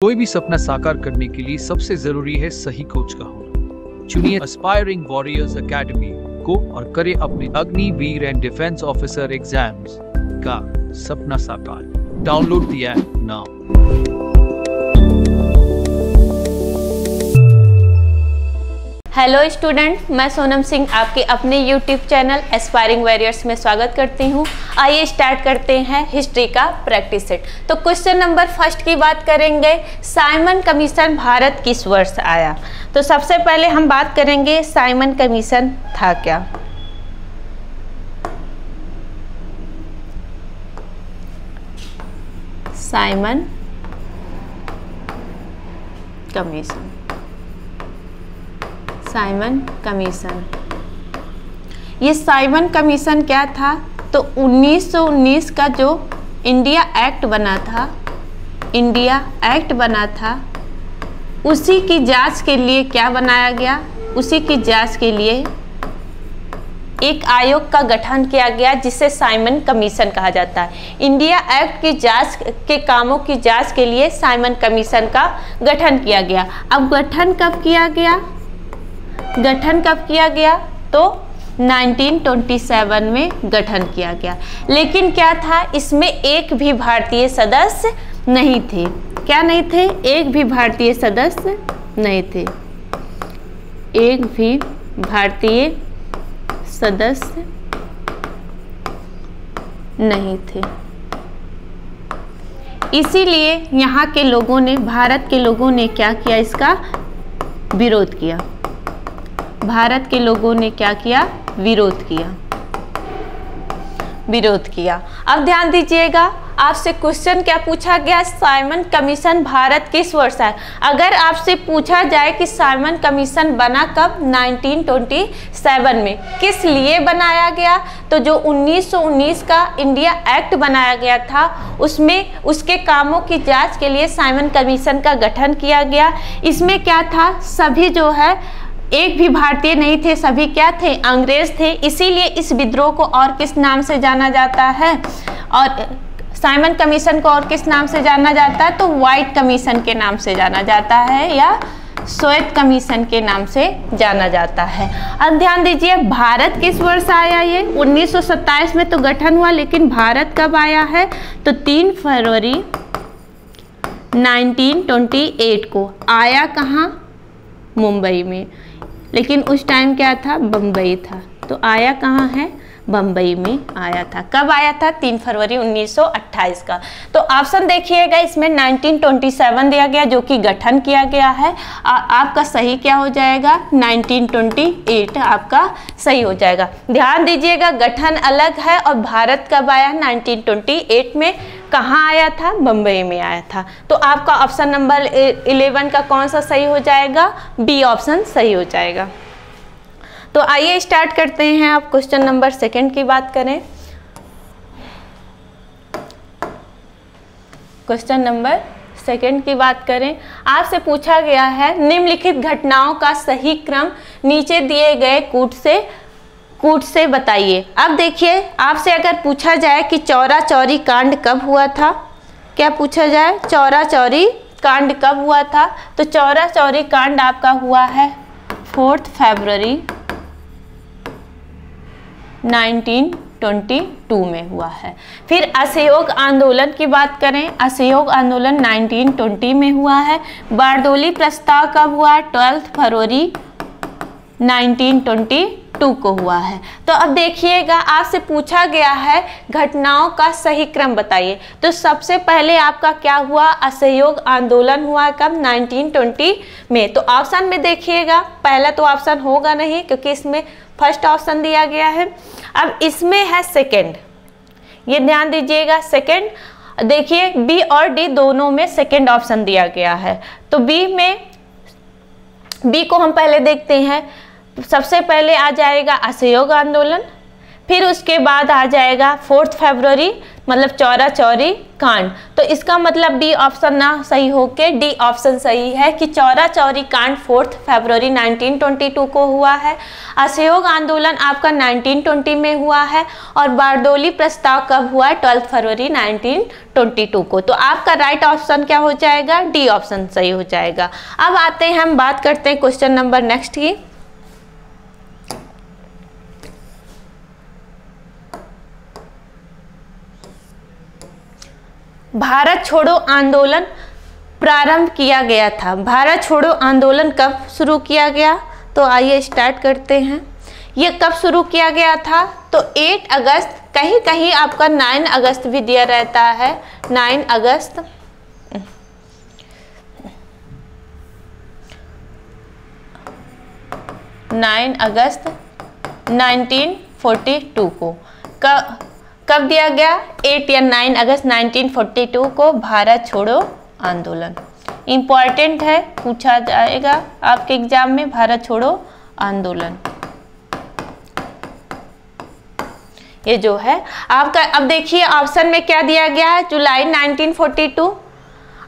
कोई भी सपना साकार करने के लिए सबसे जरूरी है सही कोच का होना। चुनिए एस्पायरिंग वॉरियर्स एकेडमी को और करें अपने Agniveer and defence officer exams का सपना साकार। Download the app now. Hello student, मैं सोनम सिंह आपके अपने यूट्यूब चैनल एस्पायरिंग वॉरियर्स में स्वागत करती हूँ। आइए स्टार्ट करते हैं हिस्ट्री का प्रैक्टिस सेट। तो क्वेश्चन नंबर फर्स्ट की बात करेंगे, साइमन कमीशन भारत किस वर्ष आया। तो सबसे पहले हम बात करेंगे साइमन कमीशन था क्या। साइमन कमीशन, साइमन कमीशन, ये साइमन कमीशन क्या था। तो 1919 का जो इंडिया एक्ट बना था, इंडिया एक्ट बना था, उसी की जांच के लिए क्या बनाया गया, उसी की जांच के लिए एक आयोग का गठन किया गया जिसे साइमन कमीशन कहा जाता है। इंडिया एक्ट की जांच के कामों की जांच के लिए साइमन कमीशन का गठन किया गया। अब गठन कब किया गया, गठन कब किया गया, तो 1927 में गठन किया गया। लेकिन क्या था, इसमें एक भी भारतीय सदस्य नहीं थे। क्या नहीं थे, एक भी भारतीय सदस्य नहीं थे, एक भी भारतीय सदस्य नहीं थे। इसीलिए यहाँ के लोगों ने, भारत के लोगों ने क्या किया, इसका विरोध किया। भारत के लोगों ने क्या किया, विरोध किया, विरोध किया। अब ध्यान दीजिएगा, आपसे क्वेश्चन क्या पूछा गया, साइमन कमीशन भारत किस वर्ष आया। अगर आपसे पूछा जाए कि साइमन कमीशन बना कब, 1927 में, किस लिए बनाया गया, तो जो 1919 का इंडिया एक्ट बनाया गया था उसमें उसके कामों की जांच के लिए साइमन कमीशन का गठन किया गया। इसमें क्या था, सभी जो है एक भी भारतीय नहीं थे, सभी क्या थे, अंग्रेज थे। इसीलिए इस विद्रोह को और किस नाम से जाना जाता है, और साइमन कमीशन को और किस नाम से जाना जाता है, तो व्हाइट कमीशन के नाम से जाना जाता है या श्वेत कमीशन के नाम से जाना जाता है। अब ध्यान दीजिए, भारत किस वर्ष आया, ये 1927 में तो गठन हुआ, लेकिन भारत कब आया है, तो 3 फरवरी 1928 को आया। कहाँ, मुंबई में, लेकिन उस टाइम क्या था, बम्बई था। तो आया कहाँ है, बम्बई में आया था। कब आया था, 3 फरवरी 1928 का। तो ऑप्शन देखिएगा, इसमें 1927 दिया गया जो कि गठन किया गया है। आपका सही क्या हो जाएगा, 1928 आपका सही हो जाएगा। ध्यान दीजिएगा, गठन अलग है और भारत कब आया, 1928 में। कहाँ आया था, बम्बई में आया था। तो आपका ऑप्शन नंबर 11 का कौन सा सही हो जाएगा, बी ऑप्शन सही हो जाएगा। तो आइए स्टार्ट करते हैं। आप क्वेश्चन नंबर 2 की बात करें। क्वेश्चन नंबर 2 की बात करें, आपसे पूछा गया है निम्नलिखित घटनाओं का सही क्रम नीचे दिए गए कूट से बताइए। अब देखिए, आपसे अगर पूछा जाए कि चौरा चौरी कांड कब हुआ था, क्या पूछा जाए, चौरा चौरी कांड कब हुआ था, तो चौरा चौरी कांड आपका हुआ है 4 फरवरी 1922 में हुआ है। फिर असहयोग आंदोलन की बात करें, असहयोग आंदोलन 1920 में हुआ है। बारडोली प्रस्ताव कब हुआ, 12 फरवरी 1922 को हुआ है। तो अब देखिएगा, आपसे पूछा गया है घटनाओं का सही क्रम बताइए। तो सबसे पहले आपका क्या हुआ, असहयोग आंदोलन हुआ कब, 1920 में। तो ऑप्शन में देखिएगा, पहला तो ऑप्शन होगा नहीं क्योंकि इसमें फर्स्ट ऑप्शन दिया गया है। अब इसमें है सेकंड, ये ध्यान दीजिएगा, सेकंड देखिए, बी और डी दोनों में सेकंड ऑप्शन दिया गया है। तो बी में, बी को हम पहले देखते हैं। सबसे पहले आ जाएगा असहयोग आंदोलन, फिर उसके बाद आ जाएगा 4 फरवरी मतलब चौरा चौरी कांड। तो इसका मतलब डी ऑप्शन ना सही होके डी ऑप्शन सही है कि चौरा चौरी कांड 4 फरवरी 1922 को हुआ है। असहयोग आंदोलन आपका 1920 में हुआ है और बारडोली प्रस्ताव कब हुआ है? 12 फरवरी 1922 को। तो आपका राइट ऑप्शन क्या हो जाएगा? डी ऑप्शन सही हो जाएगा। अब आते हैं, हम बात करते हैं क्वेश्चन नंबर नेक्स्ट की। भारत छोड़ो आंदोलन प्रारंभ किया गया था। भारत छोड़ो आंदोलन कब शुरू किया गया? तो आइए स्टार्ट करते हैं। ये कब शुरू किया गया था? तो 8 अगस्त, कहीं कहीं आपका 9 अगस्त भी दिया रहता है, 9 अगस्त 1942 को। कब दिया गया? 8 या 9 अगस्त 1942 को भारत छोड़ो आंदोलन। इम्पॉर्टेंट है, पूछा जाएगा आपके एग्जाम में, भारत छोड़ो आंदोलन ये जो है आपका। अब देखिए ऑप्शन में क्या दिया गया है? जुलाई 1942,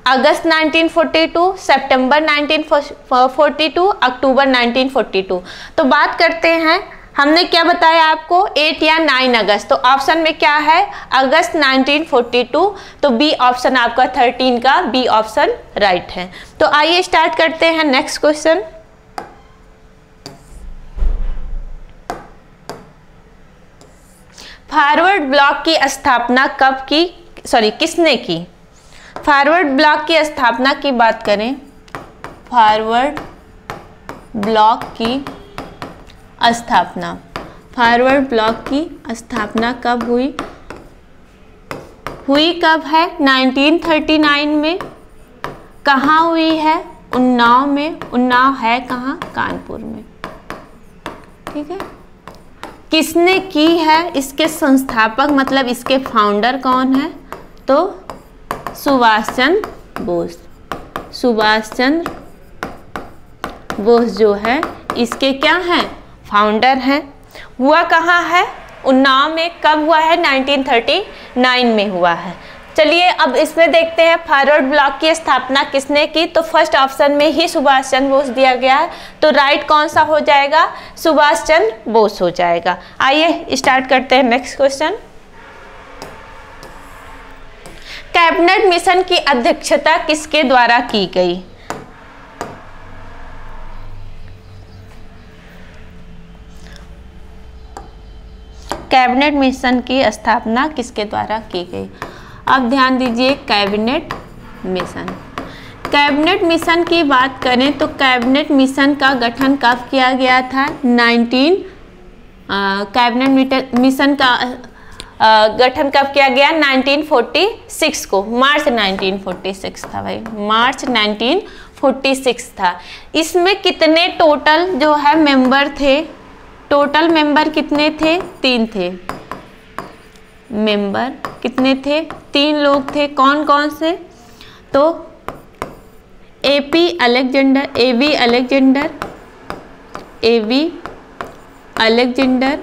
अगस्त 1942, सितंबर 1942, अक्टूबर 1942। तो बात करते हैं, हमने क्या बताया आपको? 8 या 9 अगस्त। तो ऑप्शन में क्या है? अगस्त 1942। तो बी ऑप्शन आपका 13 का बी ऑप्शन राइट है। तो आइए स्टार्ट करते हैं नेक्स्ट क्वेश्चन। फॉरवर्ड ब्लॉक की स्थापना कब की, किसने की? फॉरवर्ड ब्लॉक की स्थापना की बात करें, फॉरवर्ड ब्लॉक की स्थापना, फॉरवर्ड ब्लॉक की स्थापना कब हुई? कब है? 1939 में। कहाँ हुई है? उन्नाव में। उन्नाव है कहाँ? कानपुर में। ठीक है। किसने की है? इसके संस्थापक मतलब इसके फाउंडर कौन है? तो सुभाष चंद्र बोस। सुभाष चंद्र बोस जो है इसके क्या हैं? फाउंडर हैं। हुआ कहाँ है? उन्नाव में। कब हुआ है? 1939 में हुआ है। चलिए अब इसमें देखते हैं फॉरवर्ड ब्लॉक की स्थापना किसने की। तो फर्स्ट ऑप्शन में ही सुभाष चंद्र बोस दिया गया है, तो राइट कौन सा हो जाएगा? सुभाष चंद्र बोस हो जाएगा। आइए स्टार्ट करते हैं नेक्स्ट क्वेश्चन। कैबिनेट मिशन की अध्यक्षता किसके द्वारा की गई? कैबिनेट मिशन की स्थापना किसके द्वारा की गई? अब ध्यान दीजिए, कैबिनेट मिशन। कैबिनेट मिशन की बात करें तो कैबिनेट मिशन का गठन कब किया गया था? कैबिनेट मिशन का गठन कब किया गया? 1946 को। मार्च 1946 था भाई, मार्च 1946 था। इसमें कितने टोटल जो है मेंबर थे? टोटल मेंबर कितने थे? 3 थे। मेंबर कितने थे? 3 लोग थे। कौन कौन से? तो A V Alexander, A V Alexander, A V Alexander,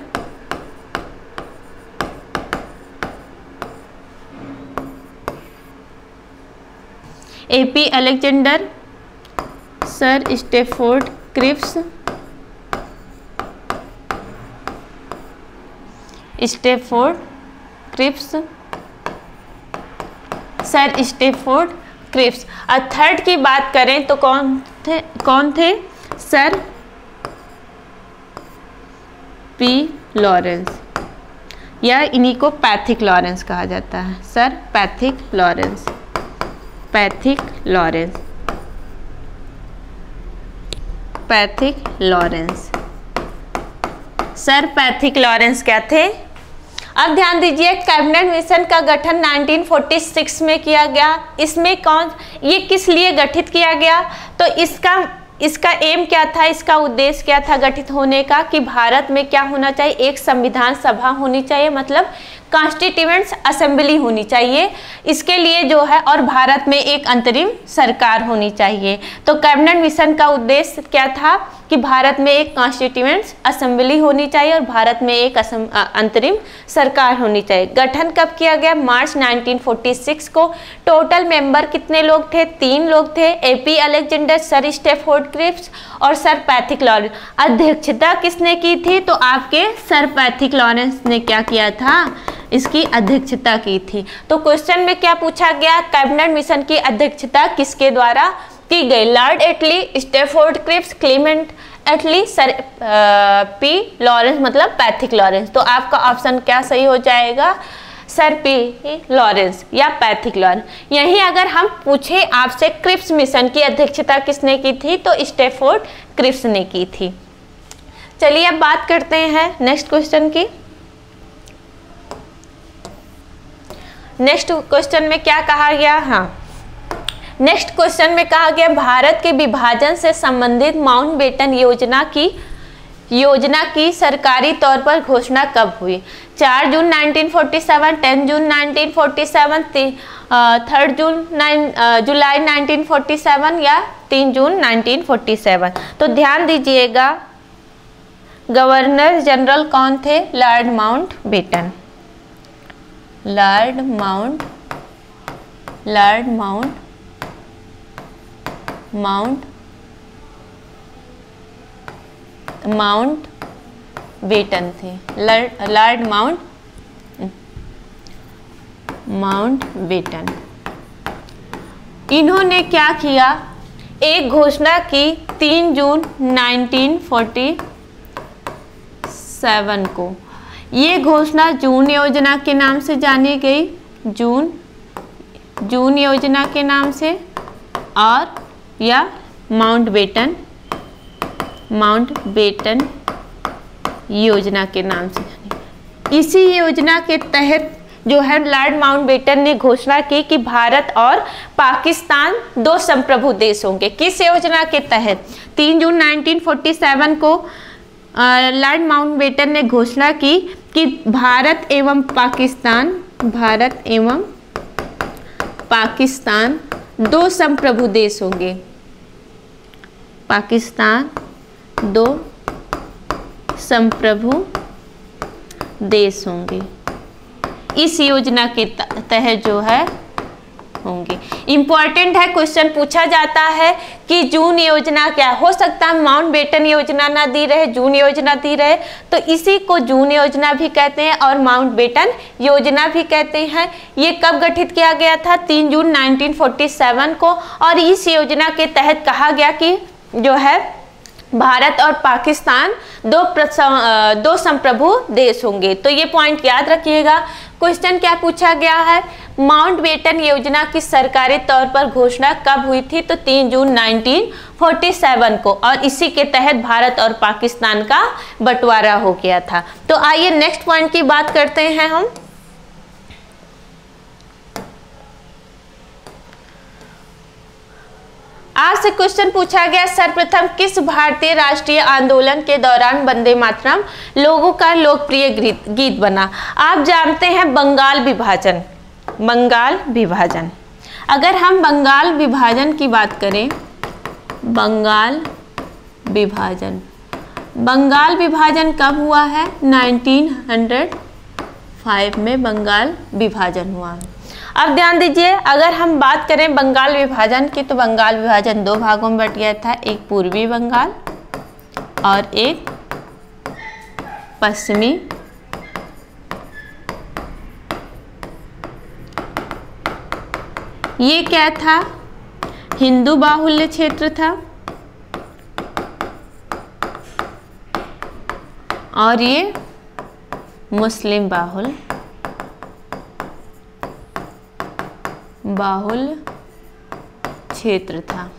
A V Alexander, sir Stafford Cripps, Stafford Cripps, sir Stafford Cripps. और थर्ड की बात करें तो कौन थे? सर पी लॉरेंस, या इन्हीं को पैथिक लॉरेंस कहा जाता है। Sir Pethick Lawrence, Pethick Lawrence, Pethick Lawrence, sir Pethick Lawrence क्या थे? अब ध्यान दीजिए, कैबिनेट मिशन का गठन 1946 में किया गया। इसमें ये किस लिए गठित किया गया? तो इसका एम क्या था, इसका उद्देश्य क्या था गठित होने का? कि भारत में क्या होना चाहिए? एक संविधान सभा होनी चाहिए, मतलब कॉन्स्टिट्यूएंट असेंबली होनी चाहिए इसके लिए जो है, और भारत में एक अंतरिम सरकार होनी चाहिए। तो कैबिनेट मिशन का उद्देश्य क्या था? कि भारत में एक कॉन्स्टिट्यूएंट असेंबली होनी चाहिए और भारत में एक अंतरिम सरकार होनी चाहिए। गठन कब किया गया? मार्च 1946 को। टोटल मेंबर कितने लोग थे? 3 लोग थे, A V Alexander, sir Stafford Cripps और सर पैथिक लॉरेंस। अध्यक्षता किसने की थी? तो आपके सर पैथिक लॉरेंस ने क्या किया था? इसकी अध्यक्षता की थी। तो क्वेश्चन में क्या पूछा गया? कैबिनेट मिशन की अध्यक्षता किसके द्वारा की गई? लॉर्ड एटली, स्टैफोर्ड क्रिप्स, क्लेमेंट एटली, सर पी लॉरेंस मतलब पैथिक लॉरेंस। तो आपका ऑप्शन क्या सही हो जाएगा? सर पी लॉरेंस या पैथिक लॉरेंस। यहीं अगर हम पूछे आपसे क्रिप्स मिशन की अध्यक्षता किसने की थी? तो स्टैफोर्ड क्रिप्स ने की थी। चलिए अब बात करते हैं नेक्स्ट क्वेश्चन की। नेक्स्ट क्वेश्चन में क्या कहा गया? हाँ, नेक्स्ट क्वेश्चन में कहा गया भारत के विभाजन से संबंधित माउंटबेटन योजना की सरकारी तौर पर घोषणा कब हुई? 4 जून 1947, 10 जून 1947, 3 जुलाई 1947 या 3 जून 1947। तो ध्यान दीजिएगा, गवर्नर जनरल कौन थे? Lord Mountbatten. लॉर्ड माउंटबेटन थे। Lord Mountbatten. इन्होंने क्या किया? एक घोषणा की 3 जून 1947 को। ये घोषणा जून योजना के नाम से जानी गई, जून योजना के नाम से, और या माउंटबेटन योजना के नाम से जानी। इसी योजना के तहत जो है लॉर्ड माउंटबेटन ने घोषणा की कि भारत और पाकिस्तान 2 संप्रभु देश होंगे। किस योजना के तहत? 3 जून 1947 को लॉर्ड माउंटबेटन ने घोषणा की कि भारत एवं पाकिस्तान 2 संप्रभु देश होंगे। पाकिस्तान 2 संप्रभु देश होंगे। इस योजना के तहत जो है होंगे। इंपॉर्टेंट है, क्वेश्चन पूछा जाता है कि जून योजना क्या हो सकता है? माउंटबेटन योजना ना दी रहे, जून योजना दी रहे, तो इसी को जून योजना भी कहते हैं और माउंटबेटन योजना भी कहते हैं। ये कब गठित किया गया था? 3 जून 1947 को। और इस योजना के तहत कहा गया कि जो है भारत और पाकिस्तान 2 संप्रभु देश होंगे। तो ये पॉइंट याद रखिएगा। क्वेश्चन क्या पूछा गया है? माउंटबेटन योजना की सरकारी तौर पर घोषणा कब हुई थी? तो 3 जून 1947 को, और इसी के तहत भारत और पाकिस्तान का बंटवारा हो गया था। तो आइए नेक्स्ट पॉइंट की बात करते हैं हम। आपसे क्वेश्चन पूछा गया, सर्वप्रथम किस भारतीय राष्ट्रीय आंदोलन के दौरान वंदे मातरम लोगों का लोकप्रिय गीत बना? आप जानते हैं बंगाल विभाजन। अगर हम बंगाल विभाजन की बात करें, बंगाल विभाजन कब हुआ है? 1905 में बंगाल विभाजन हुआ है। अब ध्यान दीजिए, अगर हम बात करें बंगाल विभाजन की, तो बंगाल विभाजन 2 भागों में बट गया था, एक पूर्वी बंगाल और एक पश्चिमी। ये क्या था? हिंदू बाहुल्य क्षेत्र था और ये मुस्लिम बाहुल्य क्षेत्र था।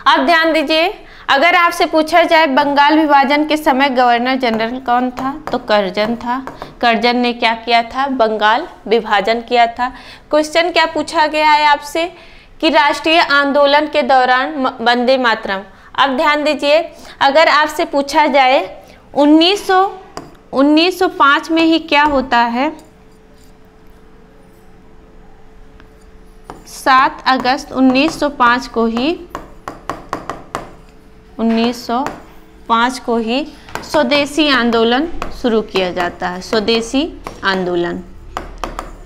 अब ध्यान दीजिए, अगर आपसे पूछा जाए बंगाल विभाजन के समय गवर्नर जनरल कौन था? तो कर्जन था। कर्जन ने क्या किया था? बंगाल विभाजन किया था। क्वेश्चन क्या पूछा गया है आपसे कि राष्ट्रीय आंदोलन के दौरान वंदे मातरम। अब ध्यान दीजिए, अगर आपसे पूछा जाए 1905 में ही क्या होता है? 7 अगस्त 1905 को ही 1905 को ही स्वदेशी आंदोलन शुरू किया जाता है, स्वदेशी आंदोलन।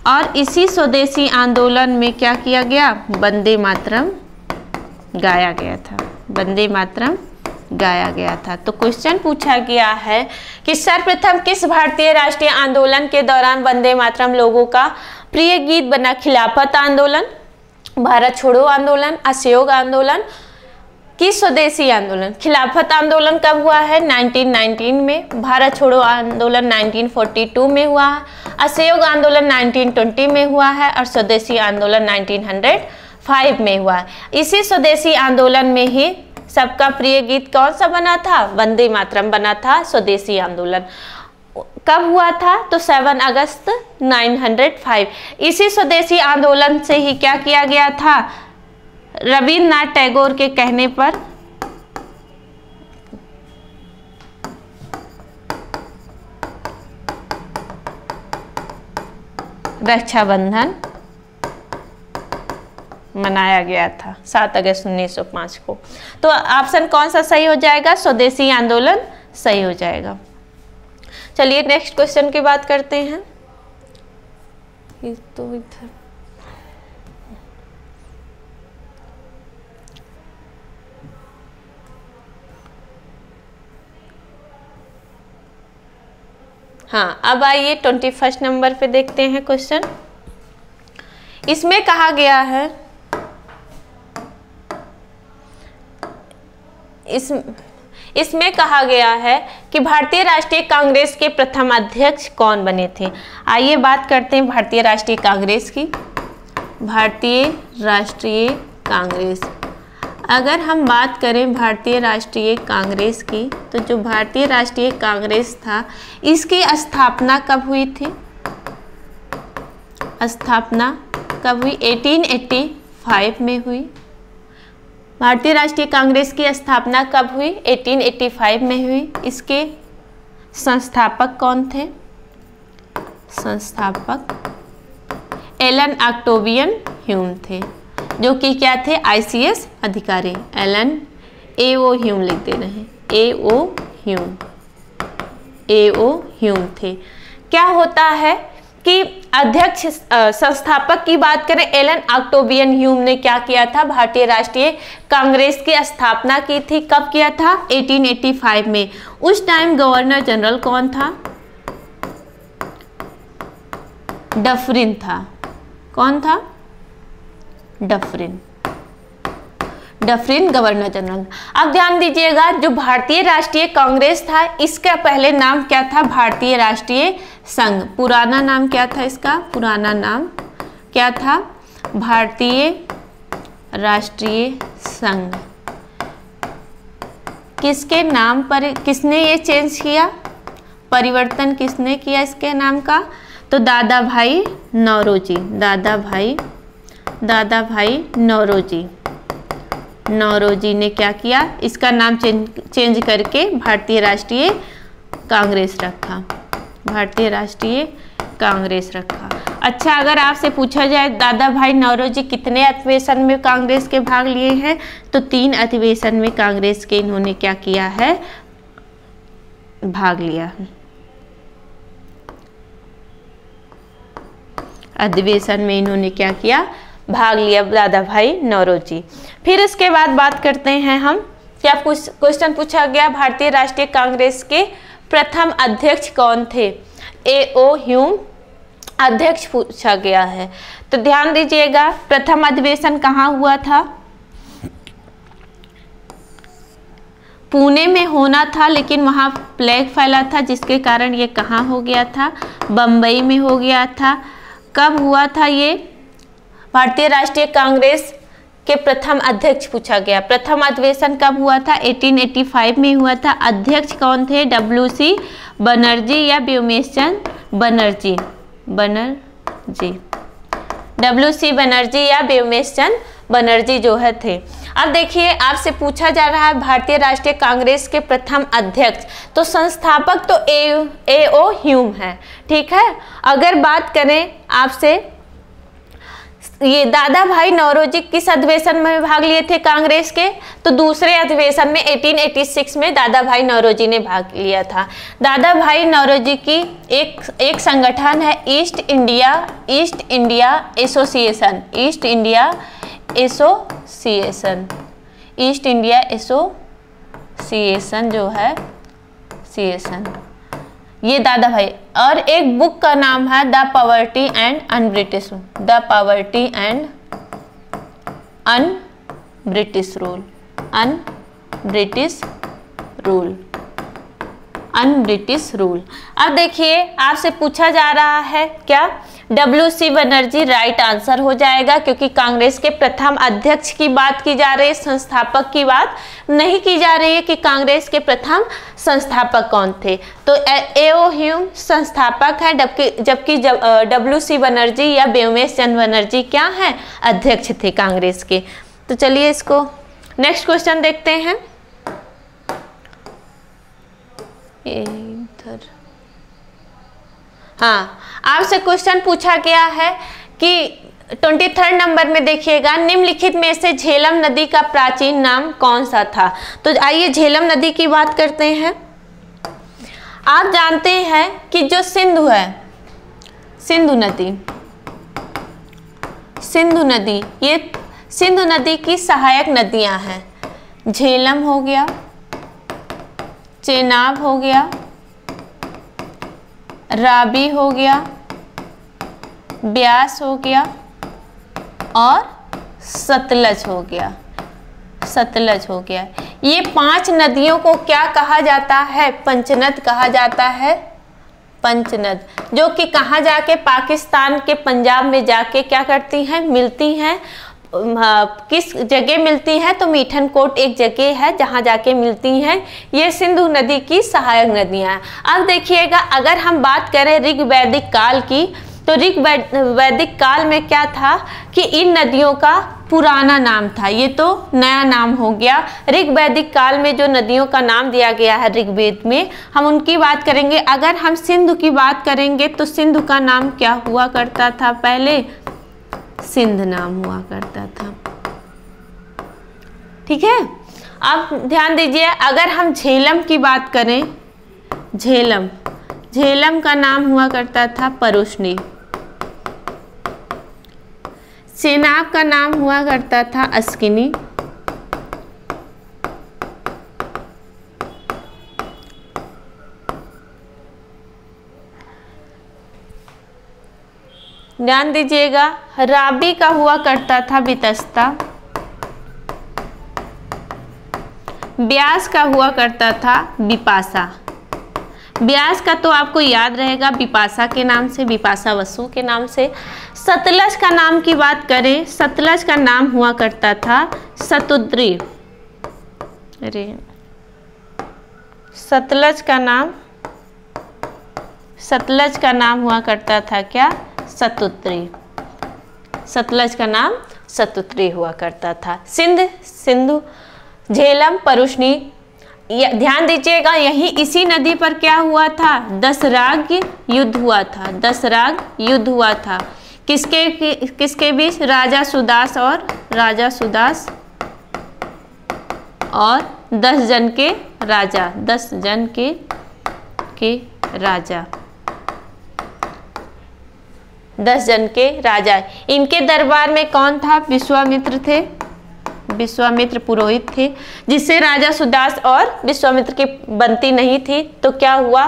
और इसी स्वदेशी आंदोलन में क्या किया गया, वंदे मातरम गाया गया था, वंदे मातरम गाया गया था। तो क्वेश्चन पूछा गया है कि सर्वप्रथम किस भारतीय राष्ट्रीय आंदोलन के दौरान वंदे मातरम लोगों का प्रिय गीत बना? खिलाफत आंदोलन, भारत छोड़ो आंदोलन, असहयोग आंदोलन कि स्वदेशी आंदोलन? खिलाफत आंदोलन कब हुआ है? 1919 में। भारत छोड़ो आंदोलन 1942 में हुआ है, असहयोग आंदोलन 1920 में हुआ है और स्वदेशी आंदोलन 1905 में हुआ है। इसी स्वदेशी आंदोलन में ही सबका प्रिय गीत कौन सा बना था? वंदे मातरम बना था। स्वदेशी आंदोलन कब हुआ था? तो 7 अगस्त 1905। इसी स्वदेशी आंदोलन से ही क्या किया गया था? रविन्द्रनाथ टैगोर के कहने पर रक्षाबंधन मनाया गया था 7 अगस्त 1905 को। तो ऑप्शन कौन सा सही हो जाएगा? स्वदेशी आंदोलन सही हो जाएगा। चलिए नेक्स्ट क्वेश्चन की बात करते हैं। तो इधर हाँ, अब आइए 21 नंबर पे देखते हैं क्वेश्चन। इसमें कहा गया है, इसमें कहा गया है कि भारतीय राष्ट्रीय कांग्रेस के प्रथम अध्यक्ष कौन बने थे? आइए बात करते हैं भारतीय राष्ट्रीय कांग्रेस की। भारतीय राष्ट्रीय कांग्रेस, अगर हम बात करें भारतीय राष्ट्रीय कांग्रेस की, तो जो भारतीय राष्ट्रीय कांग्रेस था इसकी स्थापना कब हुई थी? स्थापना कब हुई? 1885 में हुई। भारतीय राष्ट्रीय कांग्रेस की स्थापना कब हुई? 1885 में हुई। इसके संस्थापक कौन थे? संस्थापक एलन ऑक्टेवियन ह्यूम थे, जो कि क्या थे? ICS अधिकारी। Elon A.O. ह्यूम लिख दे रहे हैं, A.O. ह्यूम थे। क्या होता है कि अध्यक्ष संस्थापक की बात करें, एलन ऑक्टेवियन ह्यूम ने क्या किया था? भारतीय राष्ट्रीय कांग्रेस की स्थापना की थी। कब किया था? 1885 में। उस टाइम गवर्नर जनरल कौन था? डफरिन था। कौन था? Dufferin governor general. अब ध्यान दीजिएगा, जो भारतीय राष्ट्रीय कांग्रेस था इसका पहले नाम क्या था? भारतीय राष्ट्रीय संघ। पुराना नाम क्या था इसका? पुराना नाम क्या था? भारतीय राष्ट्रीय संघ। किसके नाम पर, किसने ये चेंज किया, परिवर्तन किसने किया इसके नाम का? तो दादा भाई नौरोजी। दादा भाई नौरोजी ने क्या किया? इसका नाम चेंज करके भारतीय राष्ट्रीय कांग्रेस रखा। भारतीय राष्ट्रीय कांग्रेस रखा। अच्छा, अगर आपसे पूछा जाए दादा भाई नौरोजी कितने अधिवेशन में कांग्रेस के भाग लिए हैं, तो 3 अधिवेशन में कांग्रेस के इन्होंने क्या किया है? भाग लिया। अधिवेशन में इन्होंने क्या किया? भाग लिया, दादा भाई नौरोजी। फिर इसके बाद बात करते हैं हम, क्या क्वेश्चन पूछा गया? भारतीय राष्ट्रीय कांग्रेस के प्रथम अध्यक्ष कौन थे? A.O. ह्यूम अध्यक्ष पूछा गया है। तो ध्यान दीजिएगा, प्रथम अधिवेशन कहाँ हुआ था? पुणे में होना था, लेकिन वहाँ प्लेग फैला था, जिसके कारण ये कहाँ हो गया था? बम्बई में हो गया था। कब हुआ था ये? भारतीय राष्ट्रीय कांग्रेस के प्रथम अध्यक्ष पूछा गया। प्रथम अधिवेशन कब हुआ था? 1885 में हुआ था। अध्यक्ष कौन थे? WC बनर्जी या व्योमेश चंद्र बनर्जी। WC बनर्जी या व्योमेश चंद्र बनर्जी जो है थे। अब देखिए, आपसे पूछा जा रहा है भारतीय राष्ट्रीय कांग्रेस के प्रथम अध्यक्ष, तो संस्थापक तो A.O. ह्यूम है, ठीक है। अगर बात करें आपसे ये दादा भाई नौरोजी किस अधिवेशन में भाग लिए थे कांग्रेस के? तो दूसरे अधिवेशन में 1886 में दादा भाई नौरोजी ने भाग लिया था। दादा भाई नौरोजी की एक संगठन है east India association, east India association जो है सीएसन, ये दादा भाई। और एक बुक का नाम है the poverty and un-British rule. अब देखिए आपसे पूछा जा रहा है क्या? WC बनर्जी राइट आंसर हो जाएगा, क्योंकि कांग्रेस के प्रथम अध्यक्ष की बात की जा रही है, संस्थापक की बात नहीं की जा रही है कि कांग्रेस के प्रथम संस्थापक कौन थे। तो A.O. ह्यूम संस्थापक है, जबकि WC बनर्जी या व्योमेश चंद्र बनर्जी क्या है? अध्यक्ष थे कांग्रेस के। तो चलिए इसको नेक्स्ट क्वेश्चन देखते हैं। इधर हाँ, आपसे क्वेश्चन पूछा गया है कि 23 नंबर में देखिएगा, निम्नलिखित में से झेलम नदी का प्राचीन नाम कौन सा था? तो आइए झेलम नदी की बात करते हैं। आप जानते हैं कि जो सिंधु है, सिंधु नदी, ये सिंधु नदी की सहायक नदियां हैं। झेलम हो गया, चेनाब हो गया, रावी हो गया, ब्यास हो गया और सतलज हो गया। ये 5 नदियों को क्या कहा जाता है? पंचनद कहा जाता है, पंचनद, जो कि कहाँ जाके पाकिस्तान के पंजाब में जाके क्या करती हैं? मिलती हैं। किस जगह मिलती हैं? तो मीठन कोट एक जगह है जहाँ जाके मिलती हैं। ये सिंधु नदी की सहायक नदियाँ हैं। अब देखिएगा, अगर हम बात करें ऋग्वैदिक काल की, तो ऋग्वैदिक काल में क्या था कि इन नदियों का पुराना नाम था, ये तो नया नाम हो गया। ऋग्वैदिक काल में जो नदियों का नाम दिया गया है ऋग्वेद में, हम उनकी बात करेंगे। अगर हम सिंधु की बात करेंगे तो सिंधु का नाम क्या हुआ करता था? पहले सिंध नाम हुआ करता था। ठीक है, अब ध्यान दीजिए, अगर हम झेलम की बात करें, झेलम का नाम हुआ करता था परुष्णी। चेनाब का नाम हुआ करता था अस्किनी। ध्यान दीजिएगा, रावी का हुआ करता था बितस्ता। ब्यास का हुआ करता था बिपाशा। ब्यास का तो आपको याद रहेगा बिपाशा के नाम से, बिपाशा बसु के नाम से। सतलज का नाम की बात करें, सतलज का नाम हुआ करता था सतुद्री। सतलज का नाम हुआ करता था क्या? सतुत्री। सतलज का नाम सतुत्री हुआ करता था। सिंधु, झेलम, परुष्णी, ध्यान दीजिएगा, यही इसी नदी पर क्या हुआ था? दसराग युद्ध हुआ था। किसके बीच? राजा सुदास और 10 जन के राजा, 10 जन के राजा, 10 जन के राजा। इनके दरबार में कौन था? विश्वामित्र थे, विश्वामित्र पुरोहित थे, जिससे राजा सुदास और विश्वामित्र की बनती नहीं थी। तो क्या हुआ?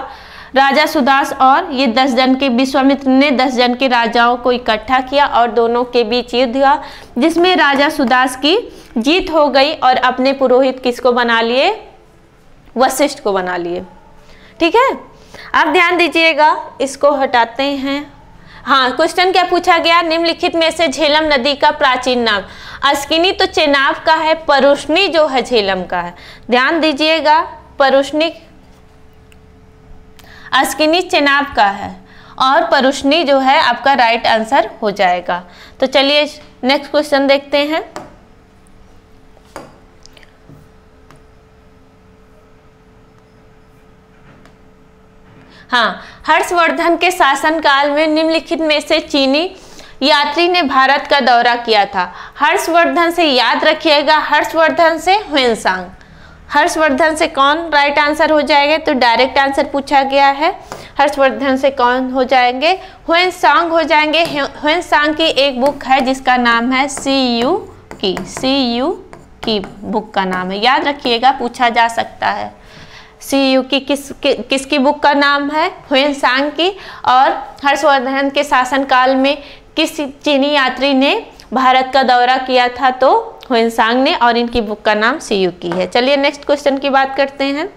राजा सुदास और ये 10 जन के, विश्वामित्र ने 10 जन के राजाओं को इकट्ठा किया और दोनों के बीच युद्ध हुआ, जिसमें राजा सुदास की जीत हो गई और अपने पुरोहित किसको बना लिए? वशिष्ठ को बना लिए। ठीक है, अब ध्यान दीजिएगा, इसको हटाते हैं। हाँ, क्वेश्चन क्या पूछा गया? निम्नलिखित में से झेलम नदी का प्राचीन नाम। अस्किनी तो चेनाब का है, परुष्णी जो है झेलम का है। ध्यान दीजिएगा, परुष्णी, अस्किनी चेनाब का है और परुष्णी जो है आपका राइट आंसर हो जाएगा। तो चलिए नेक्स्ट क्वेश्चन देखते हैं। हाँ, हर्षवर्धन के शासनकाल में निम्नलिखित में से चीनी यात्री ने भारत का दौरा किया था? हर्षवर्धन से, याद रखिएगा, हर्षवर्धन से ह्वेनसांग। हर्षवर्धन से कौन राइट आंसर हो जाएगा? तो डायरेक्ट आंसर पूछा गया है, हर्षवर्धन से कौन हो जाएंगे? ह्वेनसांग हो जाएंगे। ह्वेनसांग की एक बुक है जिसका नाम है CU की बुक का नाम है, याद रखिएगा, पूछा जा सकता है। CU की किसकी बुक का नाम है? ह्वेनसांग की। और हर्षवर्धन के शासनकाल में किस चीनी यात्री ने भारत का दौरा किया था? तो ह्वेनसांग ने, और इनकी बुक का नाम CU की है। चलिए नेक्स्ट क्वेश्चन की बात करते हैं।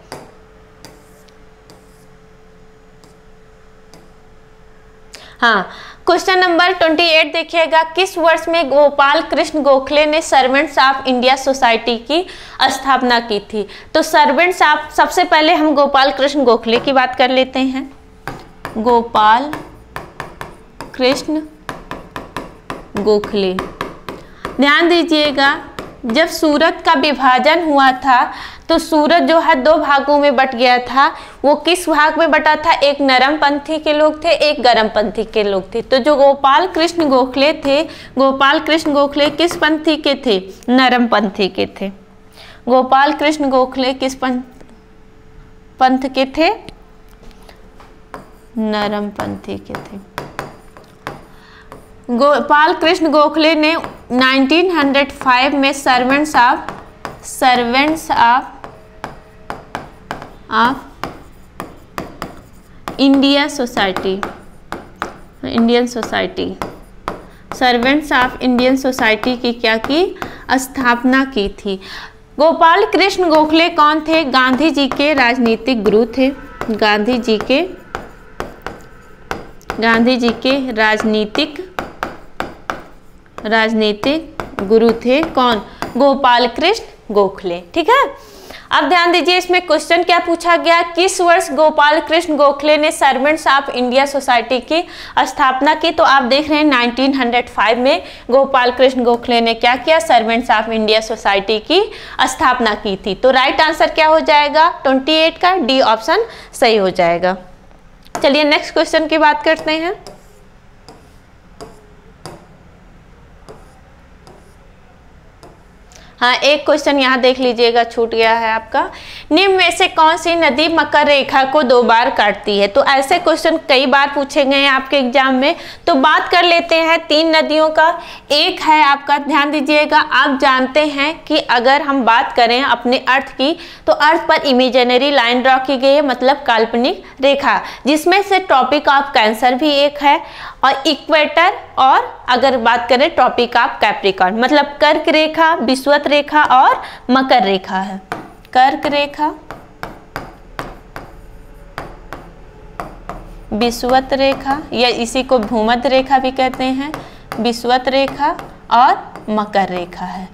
हाँ, क्वेश्चन नंबर 28 देखिएगा। किस वर्ष में गोपाल कृष्ण गोखले ने सर्वेंट्स ऑफ इंडिया सोसाइटी की स्थापना की थी? तो सर्वेंट्स ऑफ, सबसे पहले हम गोपाल कृष्ण गोखले की बात कर लेते हैं। गोपाल कृष्ण गोखले, ध्यान दीजिएगा, जब सूरत का विभाजन हुआ था तो सूरत जो है दो भागों में बट गया था। वो किस भाग में बटा था? एक नरम पंथी के लोग थे, एक गरम पंथी के लोग थे। तो जो गोपाल कृष्ण गोखले थे, गोपाल कृष्ण गोखले किस पंथी के थे? नरम पंथी के थे। गोपाल कृष्ण गोखले किस पंथ के थे? नरम पंथी के थे। गोपाल कृष्ण गोखले ने 1905 में servants of Indian society servants of Indian society की क्या की? स्थापना की थी। गोपाल कृष्ण गोखले कौन थे? गांधी जी के राजनीतिक गुरु थे। गांधी जी के राजनीतिक गुरु थे। कौन? गोपाल कृष्ण गोखले। ठीक है, अब ध्यान दीजिए, इसमें क्वेश्चन क्या पूछा गया? किस वर्ष गोपाल कृष्ण गोखले ने सर्वेंट्स ऑफ इंडिया सोसाइटी की स्थापना की? तो आप देख रहे हैं 1905 में गोपाल कृष्ण गोखले ने क्या किया? सर्वेंट्स ऑफ इंडिया सोसाइटी की स्थापना की थी। तो राइट आंसर क्या हो जाएगा? 28 का डी ऑप्शन सही हो जाएगा। चलिए नेक्स्ट क्वेश्चन की बात करते हैं। हाँ, एक क्वेश्चन यहाँ देख लीजिएगा, छूट गया है आपका। निम्न में से कौन सी नदी मकर रेखा को 2 बार काटती है? तो ऐसे क्वेश्चन कई बार पूछे गए हैं आपके एग्जाम में, तो बात कर लेते हैं 3 नदियों का। एक है आपका, ध्यान दीजिएगा, आप जानते हैं कि अगर हम बात करें अपने अर्थ की, तो अर्थ पर इमेजिनरी लाइन ड्रॉ की गई है, मतलब काल्पनिक रेखा, जिसमें से ट्रॉपिक ऑफ कैंसर भी एक है, और इक्वेटर, और अगर बात करें ट्रॉपिक ऑफ कैप्रिकॉर्न, मतलब कर्क रेखा, विषुवत रेखा और मकर रेखा है। कर्क रेखा, विषुवत रेखा, या इसी को भूमध्य रेखा भी कहते हैं, विषुवत रेखा और मकर रेखा है।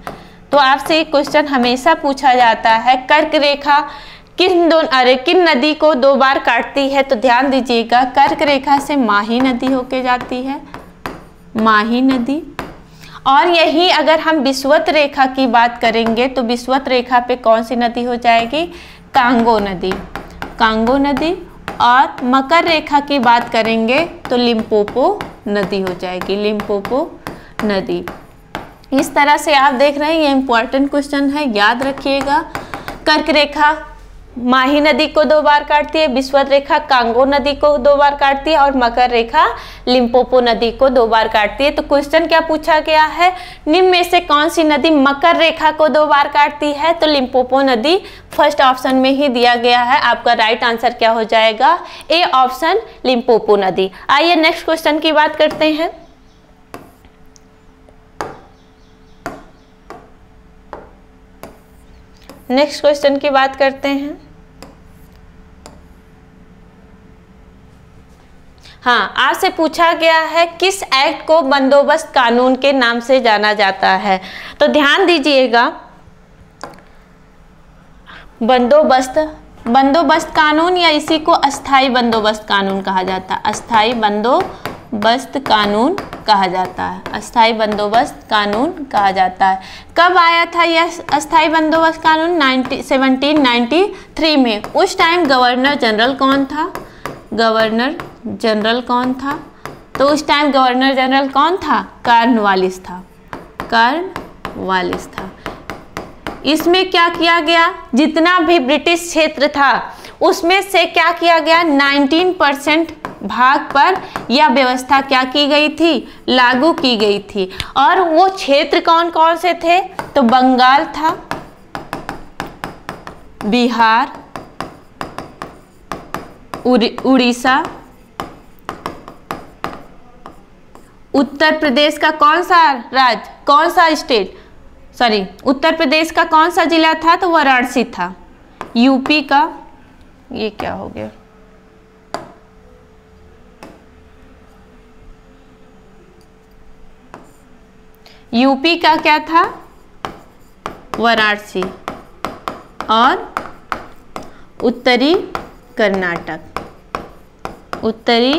तो आपसे एक क्वेश्चन हमेशा पूछा जाता है, कर्क रेखा किन नदी को 2 बार काटती है? तो ध्यान दीजिएगा, कर्क रेखा से माही नदी होके जाती है, माही नदी। और यही अगर हम विषुवत रेखा की बात करेंगे तो विषुवत रेखा पे कौन सी नदी हो जाएगी? कांगो नदी, कांगो नदी। और मकर रेखा की बात करेंगे तो लिम्पोपो नदी हो जाएगी, लिम्पोपो नदी। इस तरह से आप देख रहे हैं, ये इंपॉर्टेंट क्वेश्चन है, याद रखिएगा। कर्क रेखा माही नदी को 2 बार काटती है, विषुवत रेखा कांगो नदी को 2 बार काटती है, और मकर रेखा लिम्पोपो नदी को 2 बार काटती है। तो क्वेश्चन क्या पूछा गया है? निम्न में से कौन सी नदी मकर रेखा को 2 बार काटती है? तो लिम्पोपो नदी फर्स्ट ऑप्शन में ही दिया गया है। आपका राइट आंसर क्या हो जाएगा? ए ऑप्शन, लिम्पोपो नदी। आइए नेक्स्ट क्वेश्चन की बात करते हैं। नेक्स्ट क्वेश्चन की बात करते हैं। हाँ, आपसे पूछा गया है किस एक्ट को बंदोबस्त कानून के नाम से जाना जाता है? तो ध्यान दीजिएगा, बंदोबस्त कानून, या इसी को अस्थाई बंदोबस्त कानून कहा जाता है, अस्थाई बंदोबस्त कानून कहा जाता है, अस्थाई बंदोबस्त कानून कहा जाता है। कब आया था यह अस्थाई बंदोबस्त कानून? 1793 में। उस टाइम गवर्नर जनरल कौन था? गवर्नर जनरल कौन था? तो उस टाइम गवर्नर जनरल कौन था? कॉर्नवालिस था, कॉर्नवालिस था। इसमें क्या किया गया, जितना भी ब्रिटिश क्षेत्र था उसमें से क्या किया गया, 19% भाग पर यह व्यवस्था क्या की गई थी, लागू की गई थी। और वो क्षेत्र कौन कौन से थे? तो बंगाल था, बिहार, उड़ीसा, उत्तर प्रदेश का कौन सा राज्य, कौन सा स्टेट, सॉरी उत्तर प्रदेश का कौन सा जिला था? तो वाराणसी था। यूपी का, ये क्या हो गया, यूपी का क्या था? वाराणसी। और उत्तरी कर्नाटक, उत्तरी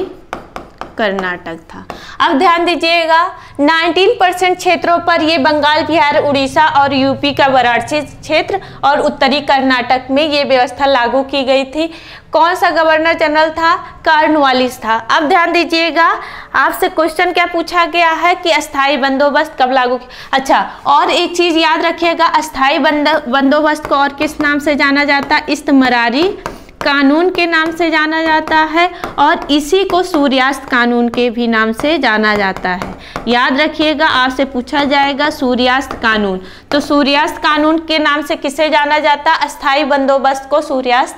कर्नाटक था। अब ध्यान दीजिएगा 19% क्षेत्रों पर ये बंगाल, बिहार, उड़ीसा और यूपी का वाराणसी क्षेत्र और उत्तरी कर्नाटक में ये व्यवस्था लागू की गई थी। कौन सा गवर्नर जनरल था? कॉर्नवालिस था। अब ध्यान दीजिएगा, आपसे क्वेश्चन क्या पूछा गया है कि अस्थाई बंदोबस्त कब लागू किया। अच्छा, और एक चीज याद रखिएगा, अस्थाई बंदोबस्त को और किस नाम से जाना जाता है? इस्तमरारी कानून के नाम से जाना जाता है और इसी को सूर्यास्त कानून के भी नाम से जाना जाता है। याद रखिएगा, आपसे पूछा जाएगा सूर्यास्त कानून, तो सूर्यास्त कानून के नाम से किसे जाना जाता? अस्थाई बंदोबस्त को सूर्यास्त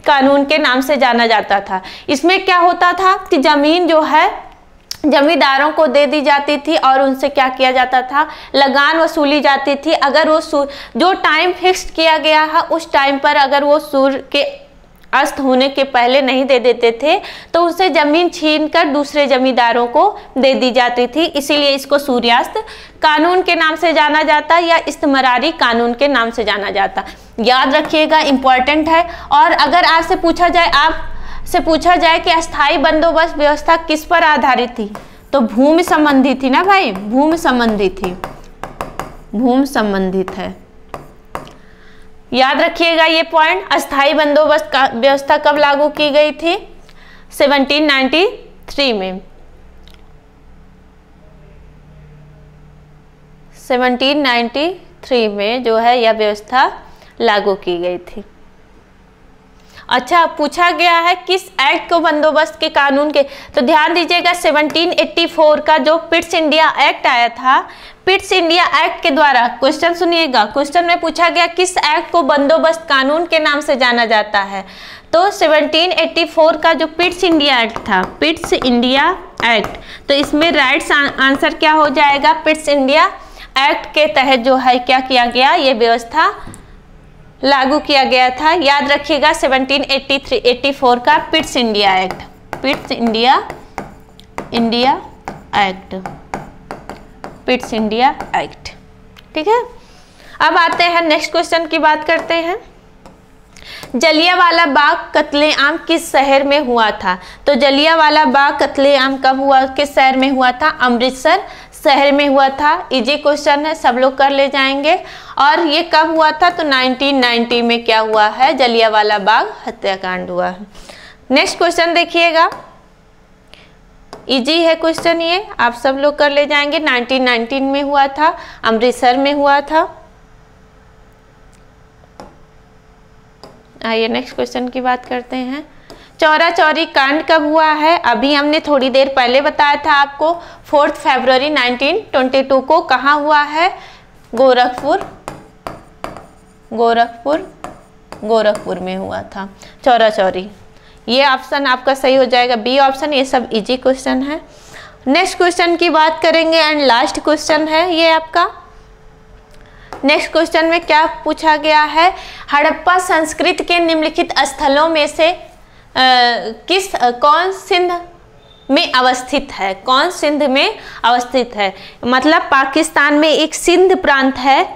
कानून के नाम से जाना जाता था। इसमें क्या होता था कि जमीन जो है जमींदारों को दे दी जाती थी और उनसे क्या किया जाता था? लगान वसूली जाती थी। अगर वो जो टाइम फिक्स किया गया है उस टाइम पर अगर वो सूर्य के अस्त होने के पहले नहीं दे देते थे तो उनसे जमीन छीनकर दूसरे जमींदारों को दे दी जाती थी। इसीलिए इसको सूर्यास्त कानून के नाम से जाना जाता या इस्तमरारी कानून के नाम से जाना जाता। याद रखिएगा, इंपॉर्टेंट है। और अगर आपसे पूछा जाए कि अस्थाई बंदोबस्त व्यवस्था किस पर आधारित थी, तो भूमि संबंधी थी ना भाई, भूमि संबंधी थी, भूमि संबंधित है। याद रखिएगा ये पॉइंट। अस्थाई बंदोबस्त का व्यवस्था कब लागू की गई थी? 1793 में। 1793 में जो है यह व्यवस्था लागू की गई थी। अच्छा, पूछा गया है किस एक्ट को बंदोबस्त के कानून के, तो ध्यान दीजिएगा 1784 का जो पिट्स इंडिया एक्ट आया था, पिट्स इंडिया एक्ट के द्वारा, क्वेश्चन सुनिएगा, क्वेश्चन में पूछा गया किस एक्ट को बंदोबस्त कानून के नाम से जाना जाता है, तो 1784 का जो पिट्स इंडिया एक्ट था, पिट्स इंडिया एक्ट, तो इसमें राइट आंसर क्या हो जाएगा? पिट्स इंडिया एक्ट के तहत जो है क्या किया गया, ये व्यवस्था लागू किया गया था। याद रखिएगा 1784 का Pitt's India act, Pitt's India act, Pitt's India act. ठीक है, अब आते हैं नेक्स्ट क्वेश्चन की बात करते हैं। जलियांवाला बाग कत्लेआम किस शहर में हुआ था? तो जलियांवाला बाग कत्लेआम कब हुआ, किस शहर में हुआ था? अमृतसर शहर में हुआ था। इजी क्वेश्चन है, सब लोग कर ले जाएंगे। और ये कब हुआ था? तो 1990 में क्या हुआ है? जलियांवाला बाग हत्याकांड हुआ है। नेक्स्ट क्वेश्चन देखिएगा, इजी है क्वेश्चन, ये आप सब लोग कर ले जाएंगे। 1919 में हुआ था, अमृतसर में हुआ था। आइए नेक्स्ट क्वेश्चन की बात करते हैं। चौरा चौरी कांड कब हुआ है? अभी हमने थोड़ी देर पहले बताया था आपको, 4 फरवरी 1922 को। कहाँ हुआ है? गोरखपुर में हुआ था चौरा चौरी। ये ऑप्शन आपका सही हो जाएगा, बी ऑप्शन। ये सब इजी क्वेश्चन है। नेक्स्ट क्वेश्चन की बात करेंगे एंड लास्ट क्वेश्चन है ये आपका। नेक्स्ट क्वेश्चन में क्या पूछा गया है? हड़प्पा संस्कृति के निम्नलिखित स्थलों में से कौन सिंध में अवस्थित है? कौन सिंध में अवस्थित है? मतलब पाकिस्तान में एक सिंध प्रांत है,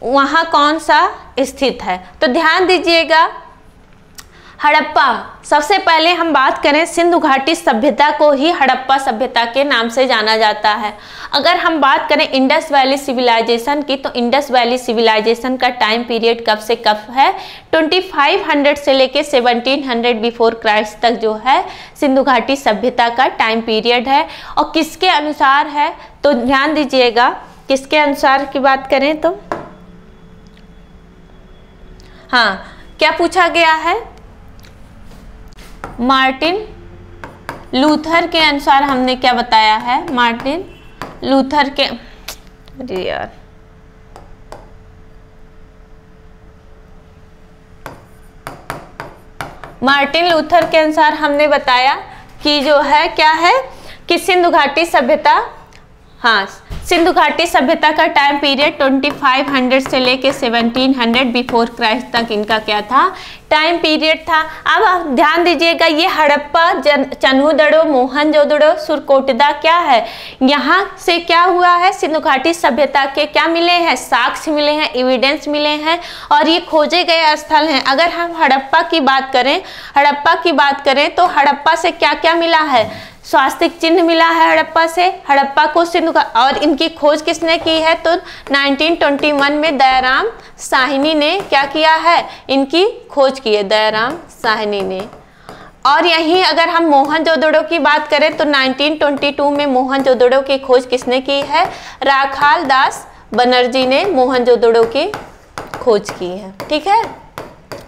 वहाँ कौन सा स्थित है? तो ध्यान दीजिएगा, हड़प्पा, सबसे पहले हम बात करें सिंधु घाटी सभ्यता को ही हड़प्पा सभ्यता के नाम से जाना जाता है। अगर हम बात करें इंडस वैली सिविलाइजेशन की, तो इंडस वैली सिविलाइजेशन का टाइम पीरियड कब से कब है, 2500 से लेके 1700 बिफोर क्राइस्ट तक जो है सिंधु घाटी सभ्यता का टाइम पीरियड है। और किसके अनुसार है, तो ध्यान दीजिएगा, किसके अनुसार की बात करें तो हाँ, क्या पूछा गया है, मार्टिन लूथर के अनुसार हमने क्या बताया है, मार्टिन लूथर के, अरे यार मार्टिन लूथर के अनुसार हमने बताया कि जो है क्या है कि सिंधु घाटी सभ्यता, हाँ सिंधु घाटी सभ्यता का टाइम पीरियड 2500 से लेके 1700 बिफोर क्राइस्ट तक इनका क्या था, टाइम पीरियड था। अब आप ध्यान दीजिएगा, ये हड़प्पा, चन्हुदड़ो, मोहनजोदड़ो, सुरकोटदा क्या है, यहाँ से क्या हुआ है, सिंधु घाटी सभ्यता के क्या मिले हैं, साक्ष्य मिले हैं, एविडेंस मिले हैं और ये खोजे गए स्थल हैं। अगर हम हड़प्पा की बात करें तो हड़प्पा से क्या क्या मिला है, स्वास्तिक चिन्ह मिला है हड़प्पा से। हड़प्पा को सिंधु और इनकी खोज किसने की है, तो 1921 में दयाराम साहनी ने क्या किया है, इनकी खोज की है, दयाराम साहनी ने। और यहीं अगर हम मोहनजोदड़ो की बात करें तो 1922 में मोहनजोदड़ो की खोज किसने की है, राखाल दास बनर्जी ने मोहनजोदड़ो की खोज की है। ठीक है,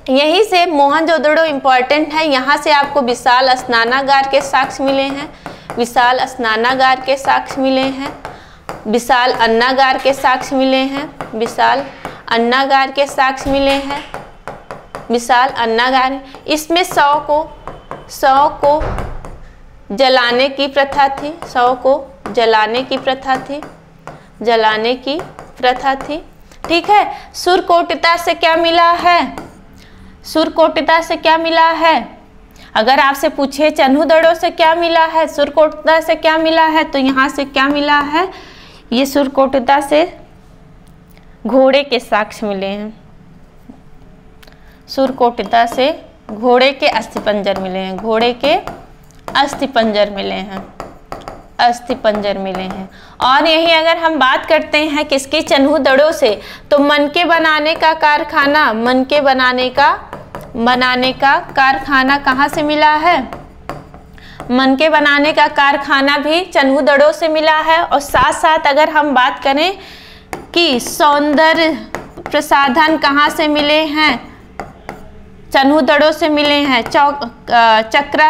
यहीं से मोहनजोदड़ो इम्पॉर्टेंट है। यहाँ से आपको विशाल स्नानागार के साक्ष्य मिले हैं, विशाल स्नानागार के साक्ष्य मिले हैं, विशाल अन्नागार के साक्ष्य मिले हैं, विशाल अन्नागार के साक्ष्य मिले हैं, विशाल अन्नागार। इसमें 100 को जलाने की प्रथा थी, 100 को जलाने की प्रथा थी, जलाने की प्रथा थी। ठीक है, सुरकोटिता से क्या मिला है, सुरकोटिता से क्या मिला है, अगर आपसे पूछे चन्हुदड़ो से क्या मिला है, सुरकोटिता से क्या मिला है, तो यहाँ से क्या मिला है, ये सुरकोटिता से घोड़े के साक्ष्य मिले हैं, सुरकोटिता से घोड़े के अस्थिपंजर मिले हैं, घोड़े के अस्थिपंजर मिले हैं, अस्थिपंजर मिले हैं। और यही अगर हम बात करते हैं किसकी, चन्हुदड़ो से, तो मनके बनाने का कारखाना, मनके बनाने का कारखाना कहाँ से मिला है, मनके बनाने का कारखाना भी चन्हुदड़ो से मिला है। और साथ साथ अगर हम बात करें कि सौंदर्य प्रसाधन कहाँ से मिले हैं, चन्हुदड़ो से मिले हैं। चक्रा,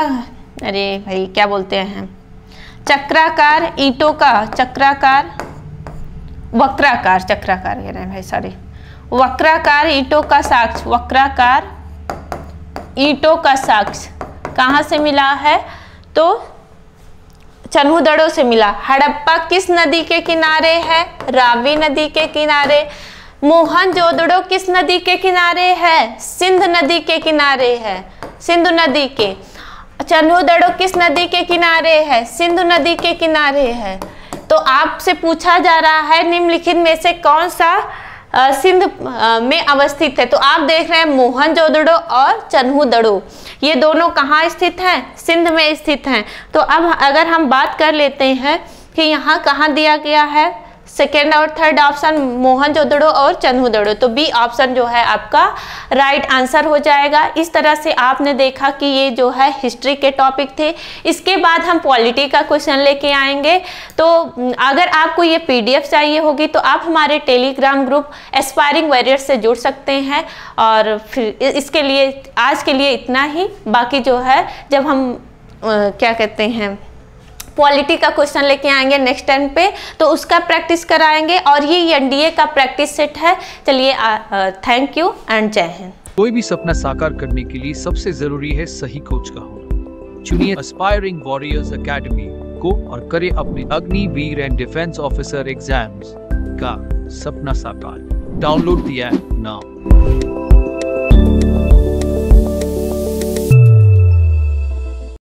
अरे भाई क्या बोलते हैं, चक्राकार ईंटों का, चक्राकार, वक्राकार, चक्राकार कह रहे हैं भाई, सॉरी, वक्राकार ईंटों का साक्ष्य, वक्राकार ईंटों का साक्ष्य कहाँ से मिला है, तो चन्हुदड़ो से मिला। हड़प्पा किस नदी के किनारे है, रावी नदी के किनारे। मोहनजोदड़ो किस नदी के किनारे है, सिंध नदी के किनारे है, सिंधु नदी के। चन्हुदड़ो किस नदी के किनारे है, सिंधु नदी के किनारे है। तो आपसे पूछा जा रहा है निम्नलिखित में से कौन सा सिंध में अवस्थित है, तो आप देख रहे हैं मोहनजोदड़ो और चन्हुदड़ो, ये दोनों कहाँ स्थित हैं, सिंध में स्थित हैं। तो अब अगर हम बात कर लेते हैं कि यहाँ कहाँ दिया गया है, सेकेंड और थर्ड ऑप्शन मोहनजोदड़ो और चन्हुदड़ो, तो बी ऑप्शन जो है आपका राइट आंसर हो जाएगा। इस तरह से आपने देखा कि ये जो है हिस्ट्री के टॉपिक थे। इसके बाद हम पॉलिटी का क्वेश्चन लेके आएंगे। तो अगर आपको ये पीडीएफ चाहिए होगी तो आप हमारे टेलीग्राम ग्रुप एस्पायरिंग वॉरियर्स से जुड़ सकते हैं। और फिर इसके लिए आज के लिए इतना ही, बाकी जो है जब हम क्या कहते हैं पॉलिटी का क्वेश्चन लेके आएंगे नेक्स्ट टाइम पे, तो उसका प्रैक्टिस कराएंगे। और ये एनडीए का प्रैक्टिस सेट है। चलिए थैंक यू एंड जय हिंद। कोई भी सपना साकार करने के लिए सबसे जरूरी है सही कोच का होना। चुनिए एस्पायरिंग वॉरियर्स एकेडमी को और करें अपने Agniveer and defence officer exams का सपना साकार। Download the app now.